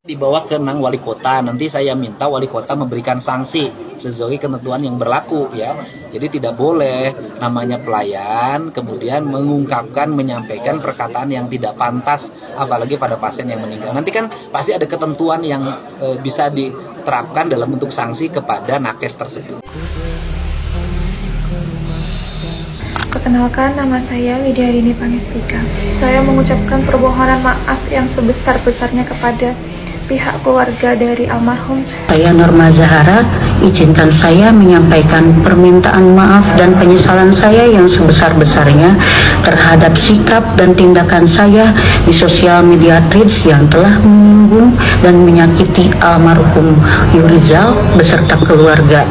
Dibawa ke Nang Wali Kota, nanti saya minta Wali Kota memberikan sanksi sesuai ketentuan yang berlaku ya. Jadi tidak boleh namanya pelayan kemudian mengungkapkan, menyampaikan perkataan yang tidak pantas apalagi pada pasien yang meninggal. Nanti kan pasti ada ketentuan yang bisa diterapkan dalam bentuk sanksi kepada nakes tersebut. Perkenalkan, nama saya Widyarini Pangestika. Saya mengucapkan permohonan maaf yang sebesar-besarnya kepada pihak keluarga dari almarhum. Saya Norma Zahara, izinkan saya menyampaikan permintaan maaf dan penyesalan saya yang sebesar-besarnya terhadap sikap dan tindakan saya di sosial media Threads yang telah menyinggung dan menyakiti almarhum Yurizal beserta keluarga.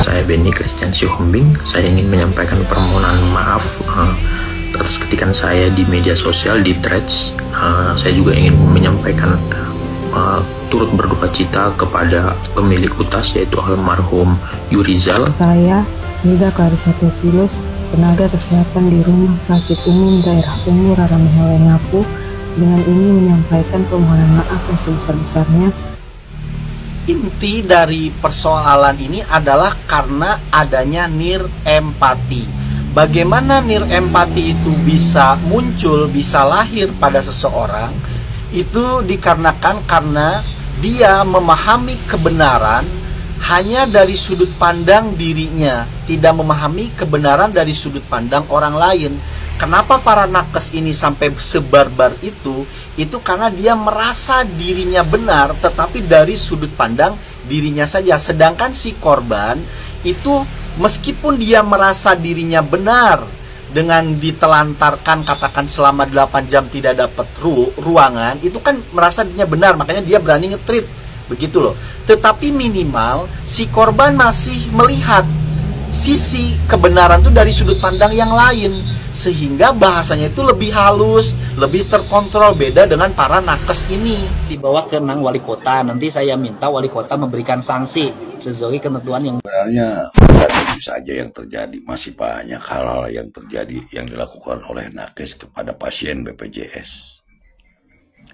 Saya Benny Christian Sihombing. Saya ingin menyampaikan permohonan maaf atas ketikan saya di media sosial di Threads. Saya juga ingin menyampaikan turut berduka cita kepada pemilik utas yaitu almarhum Yurizal. Saya Nida Clarissa Teofilus, tenaga kesehatan di Rumah Sakit Umum Daerah Umum Raramihole Ngapu, dengan ini menyampaikan permohonan maaf yang sebesar-besarnya. Inti dari persoalan ini adalah karena adanya nirempati. Bagaimana nirempati itu bisa muncul, bisa lahir pada seseorang? Itu dikarenakan karena dia memahami kebenaran hanya dari sudut pandang dirinya, tidak memahami kebenaran dari sudut pandang orang lain. Kenapa para nakes ini sampai sebarbar itu? Itu karena dia merasa dirinya benar, tetapi dari sudut pandang dirinya saja. Sedangkan si korban itu meskipun dia merasa dirinya benar, dengan ditelantarkan katakan selama 8 jam tidak dapat ruangan, itu kan merasa dirinya benar, makanya dia berani nge-treat, begitu loh. Tetapi minimal si korban masih melihat sisi kebenaran itu dari sudut pandang yang lain, sehingga bahasanya itu lebih halus, lebih terkontrol, beda dengan para nakes ini. Dibawa ke Nang Wali Kota, nanti saya minta Wali Kota memberikan sanksi sesuai ketentuan yang sebenarnya bukan itu saja yang terjadi, masih banyak hal-hal yang terjadi yang dilakukan oleh nakes kepada pasien BPJS.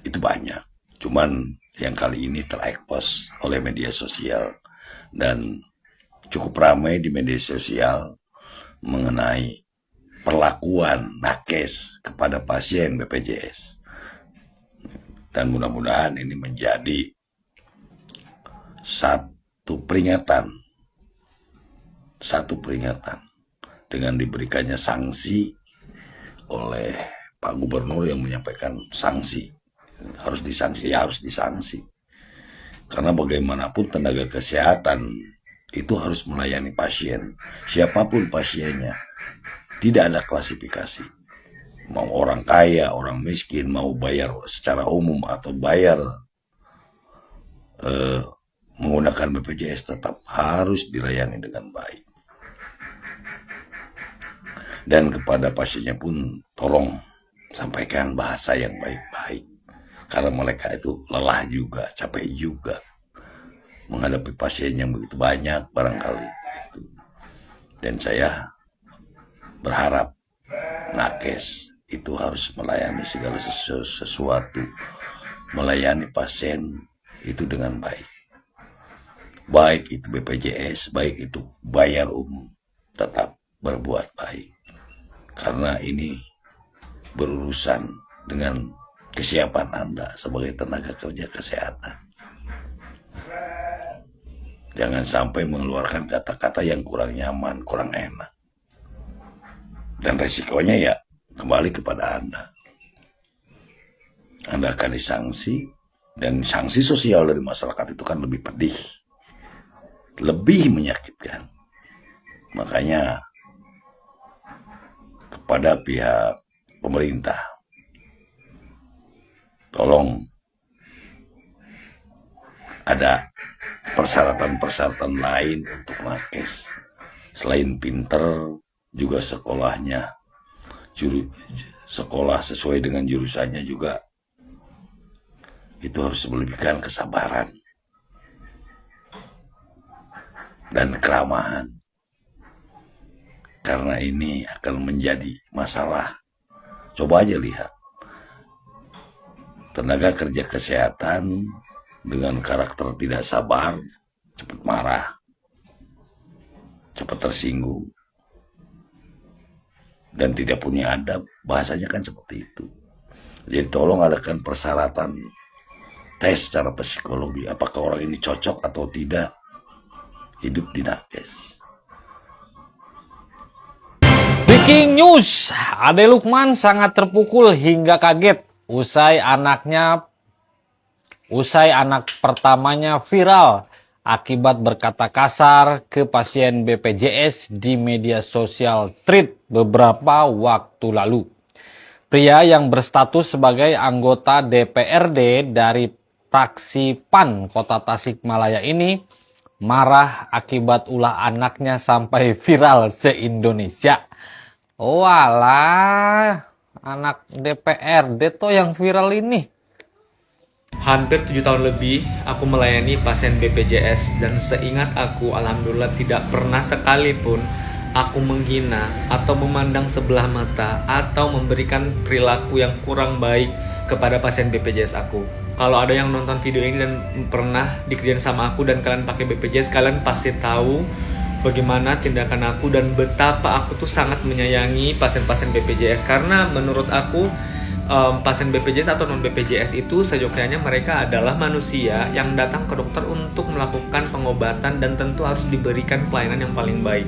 Itu banyak, cuman yang kali ini terekspos oleh media sosial dan cukup ramai di media sosial mengenai perlakuan nakes kepada pasien BPJS. Dan mudah-mudahan ini menjadi satu peringatan dengan diberikannya sanksi oleh Pak Gubernur yang menyampaikan sanksi. Harus disanksi. Karena bagaimanapun tenaga kesehatan itu harus melayani pasien, siapapun pasiennya. Tidak ada klasifikasi. Mau orang kaya, orang miskin, mau bayar secara umum atau bayar menggunakan BPJS, tetap harus dilayani dengan baik. Dan kepada pasiennya pun tolong sampaikan bahasa yang baik-baik. Karena mereka itu lelah juga, capek juga menghadapi pasien yang begitu banyak barangkali. Dan saya berharap nakes itu harus melayani segala sesuatu, melayani pasien itu dengan baik. Baik itu BPJS, baik itu bayar umum, tetap berbuat baik. Karena ini berurusan dengan kesiapan Anda sebagai tenaga kerja kesehatan. Jangan sampai mengeluarkan kata-kata yang kurang nyaman, kurang enak. Dan resikonya ya kembali kepada Anda. Anda akan disanksi, dan sanksi sosial dari masyarakat itu kan lebih pedih, lebih menyakitkan. Makanya kepada pihak pemerintah, tolong ada persyaratan-persyaratan lain untuk nakes. Selain pinter, juga sekolahnya, sekolah sesuai dengan jurusannya juga. Itu harus melebihkan kesabaran dan keramahan. Karena ini akan menjadi masalah. Coba aja lihat. Tenaga kerja kesehatan dengan karakter tidak sabar, cepat marah, cepat tersinggung, dan tidak punya adab. Bahasanya kan seperti itu. Jadi tolong adakan persyaratan tes secara psikologi, apakah orang ini cocok atau tidak hidup di Nakes. Breaking news, Ade Lukman sangat terpukul hingga kaget usai anak pertamanya viral akibat berkata kasar ke pasien BPJS di media sosial Thread beberapa waktu lalu. Pria yang berstatus sebagai anggota DPRD dari fraksi PAN Kota Tasikmalaya ini marah akibat ulah anaknya sampai viral se-Indonesia. Walah, anak DPRD tuh yang viral ini. Hampir 7 tahun lebih aku melayani pasien BPJS dan seingat aku alhamdulillah tidak pernah sekalipun aku menghina atau memandang sebelah mata atau memberikan perilaku yang kurang baik kepada pasien BPJS aku. Kalau ada yang nonton video ini dan pernah dikerjain sama aku dan kalian pakai BPJS, kalian pasti tahu bagaimana tindakan aku dan betapa aku tuh sangat menyayangi pasien-pasien BPJS. Karena menurut aku pasien BPJS atau non BPJS itu seyogyanya mereka adalah manusia yang datang ke dokter untuk melakukan pengobatan dan tentu harus diberikan pelayanan yang paling baik.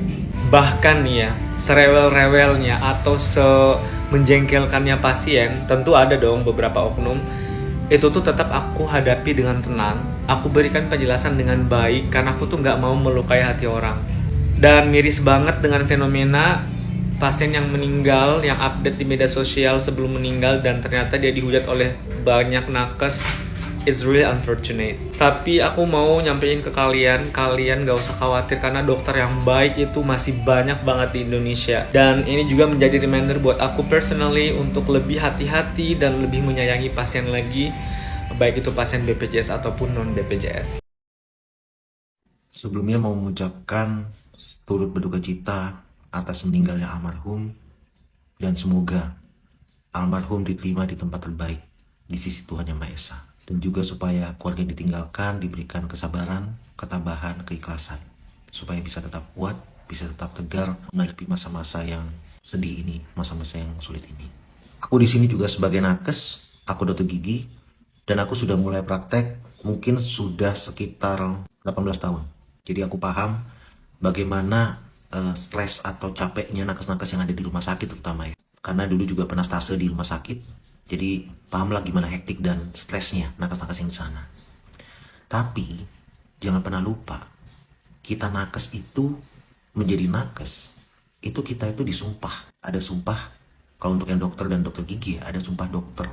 Bahkan nih ya, serewel-rewelnya atau semenjengkelkannya pasien, tentu ada dong beberapa oknum, itu tuh tetap aku hadapi dengan tenang. Aku berikan penjelasan dengan baik karena aku tuh nggak mau melukai hati orang. Dan miris banget dengan fenomena pasien yang meninggal, yang update di media sosial sebelum meninggal dan ternyata dia dihujat oleh banyak nakes. It's really unfortunate. Tapi aku mau nyampein ke kalian gak usah khawatir karena dokter yang baik itu masih banyak banget di Indonesia. Dan ini juga menjadi reminder buat aku personally untuk lebih hati-hati dan lebih menyayangi pasien lagi, baik itu pasien BPJS ataupun non BPJS. Sebelumnya mau mengucapkan turut berduka cita atas meninggalnya almarhum, dan semoga almarhum diterima di tempat terbaik di sisi Tuhan Yang Maha Esa, dan juga supaya keluarga yang ditinggalkan diberikan kesabaran, ketabahan, keikhlasan, supaya bisa tetap kuat, bisa tetap tegar menghadapi masa-masa yang sedih ini, masa-masa yang sulit ini. Aku di sini juga sebagai nakes, aku dokter gigi, dan aku sudah mulai praktek mungkin sudah sekitar 18 tahun. Jadi aku paham bagaimana stres atau capeknya nakes-nakes yang ada di rumah sakit terutama ya. Karena dulu juga pernah stase di rumah sakit, jadi pahamlah gimana hektik dan stresnya nakes-nakes yang di sana. Tapi jangan pernah lupa, kita nakes itu menjadi nakes, itu kita itu disumpah. Ada sumpah, kalau untuk yang dokter dan dokter gigi ada sumpah dokter.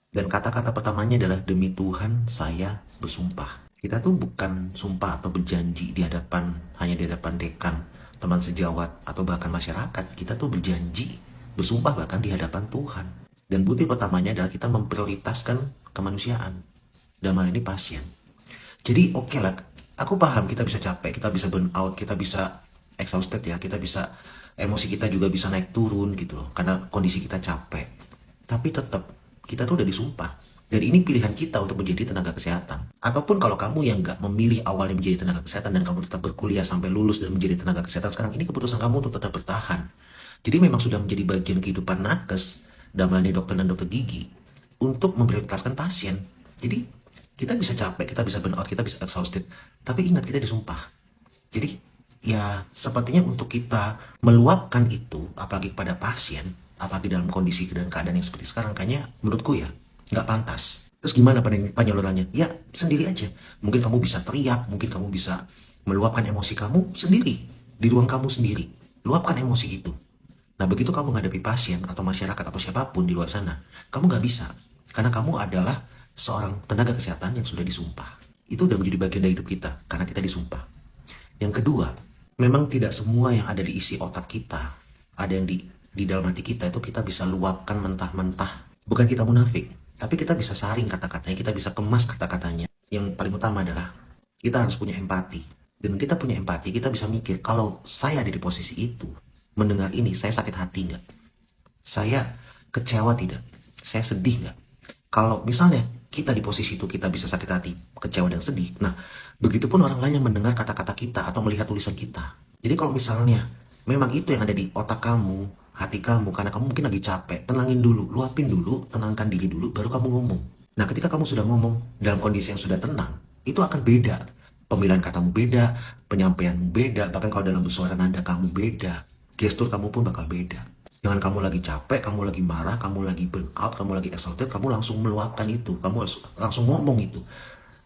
Dan kata-kata pertamanya adalah demi Tuhan saya bersumpah. Kita tuh bukan sumpah atau berjanji hanya di hadapan dekan, teman sejawat, atau bahkan masyarakat. Kita tuh berjanji, bersumpah bahkan di hadapan Tuhan. Dan bukti pertamanya adalah kita memprioritaskan kemanusiaan, dalam hal ini pasien. Jadi oke lah, aku paham kita bisa capek, kita bisa burn out, kita bisa exhausted ya, kita bisa, emosi kita juga bisa naik turun gitu loh, karena kondisi kita capek. Tapi tetap, kita tuh udah disumpah. Jadi ini pilihan kita untuk menjadi tenaga kesehatan. Ataupun kalau kamu yang nggak memilih awalnya menjadi tenaga kesehatan dan kamu tetap berkuliah sampai lulus dan menjadi tenaga kesehatan, sekarang ini keputusan kamu untuk tetap bertahan. Jadi memang sudah menjadi bagian kehidupan nakes, dalam hal ini dokter dan dokter gigi, untuk memprioritaskan pasien. Jadi kita bisa capek, kita bisa burn out, kita bisa exhausted, tapi ingat kita disumpah. Jadi ya sepertinya untuk kita meluapkan itu, apalagi kepada pasien, apalagi dalam kondisi dan keadaan yang seperti sekarang, kayaknya menurutku ya nggak pantas. Terus gimana penyalurannya? Ya sendiri aja. Mungkin kamu bisa teriak, mungkin kamu bisa meluapkan emosi kamu sendiri, di ruang kamu sendiri. Luapkan emosi itu. Nah begitu kamu menghadapi pasien atau masyarakat atau siapapun di luar sana, kamu nggak bisa. Karena kamu adalah seorang tenaga kesehatan yang sudah disumpah. Itu udah menjadi bagian dari hidup kita, karena kita disumpah. Yang kedua, memang tidak semua yang ada di isi otak kita, ada yang di dalam hati kita itu kita bisa luapkan mentah-mentah. Bukan kita munafik, tapi kita bisa saring kata-katanya, kita bisa kemas kata-katanya. Yang paling utama adalah kita harus punya empati. Dan kita punya empati, kita bisa mikir, kalau saya ada di posisi itu, mendengar ini, saya sakit hati nggak? Saya kecewa tidak? Saya sedih nggak? Kalau misalnya kita di posisi itu kita bisa sakit hati, kecewa dan sedih. Nah, begitupun orang lain yang mendengar kata-kata kita atau melihat tulisan kita. Jadi kalau misalnya memang itu yang ada di otak kamu, hati kamu, karena kamu mungkin lagi capek, tenangin dulu, luapin dulu, tenangkan diri dulu, baru kamu ngomong. Nah, ketika kamu sudah ngomong dalam kondisi yang sudah tenang, itu akan beda. Pemilihan katamu beda, penyampaianmu beda, bahkan kalau dalam bersuara nada kamu beda, gestur kamu pun bakal beda. Jangan kamu lagi capek, kamu lagi marah, kamu lagi burn out, kamu lagi exhausted, kamu langsung meluapkan itu, kamu langsung ngomong itu.